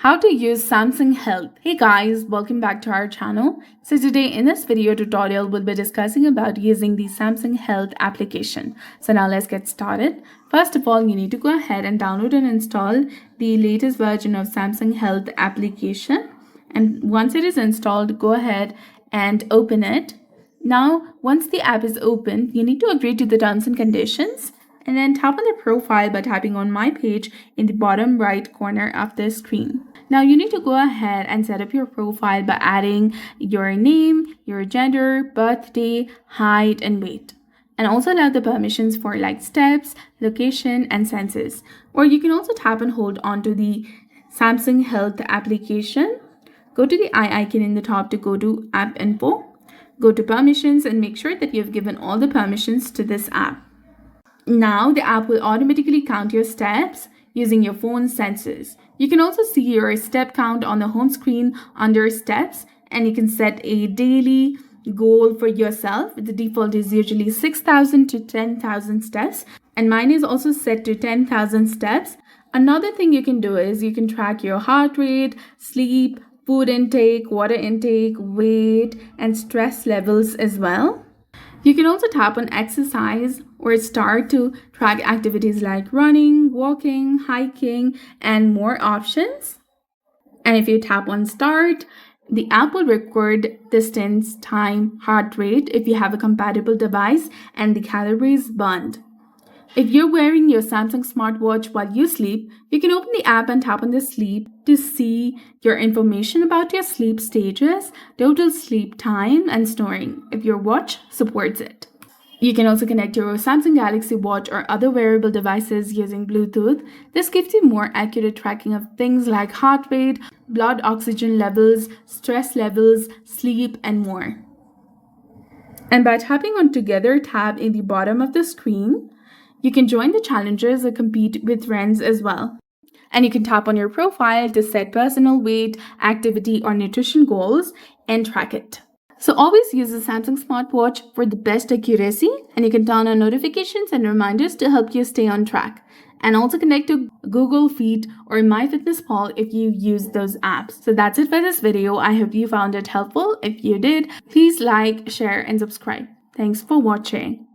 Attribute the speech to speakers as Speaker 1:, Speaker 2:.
Speaker 1: How to use Samsung Health. Hey guys, welcome back to our channel. So today in this video tutorial, we'll be discussing about using the Samsung Health application. So now let's get started. First of all, you need to go ahead and download and install the latest version of Samsung Health application. And once it is installed, go ahead and open it. Now, once the app is open, you need to agree to the terms and conditions. And then tap on the profile by tapping on My Page in the bottom right corner of the screen. Now you need to go ahead and set up your profile by adding your name, your gender, birthday, height, and weight. And also allow the permissions for like steps, location, and census. Or you can also tap and hold onto the Samsung Health application. Go to the eye icon in the top to go to App Info. Go to Permissions and make sure that you've given all the permissions to this app. Now the app will automatically count your steps using your phone's sensors. You can also see your step count on the home screen under steps, and you can set a daily goal for yourself. The default is usually 6,000 to 10,000 steps, and mine is also set to 10,000 steps. Another thing you can do is you can track your heart rate, sleep, food intake, water intake, weight, and stress levels as well. You can also tap on exercise or start to track activities like running, walking, hiking, and more options. And if you tap on start, the app will record distance, time, heart rate if you have a compatible device, and the calories burned. If you're wearing your Samsung smartwatch while you sleep, you can open the app and tap on the sleep to see your information about your sleep stages, total sleep time, and snoring if your watch supports it. You can also connect your Samsung Galaxy Watch or other wearable devices using Bluetooth. This gives you more accurate tracking of things like heart rate, blood oxygen levels, stress levels, sleep, and more. And by tapping on Together tab in the bottom of the screen, you can join the challenges or compete with friends as well. And you can tap on your profile to set personal weight, activity, or nutrition goals and track it. So always use the Samsung smartwatch for the best accuracy, and you can turn on notifications and reminders to help you stay on track. And also connect to Google Fit or MyFitnessPal if you use those apps. So that's it for this video. I hope you found it helpful. If you did, please like, share, and subscribe. Thanks for watching.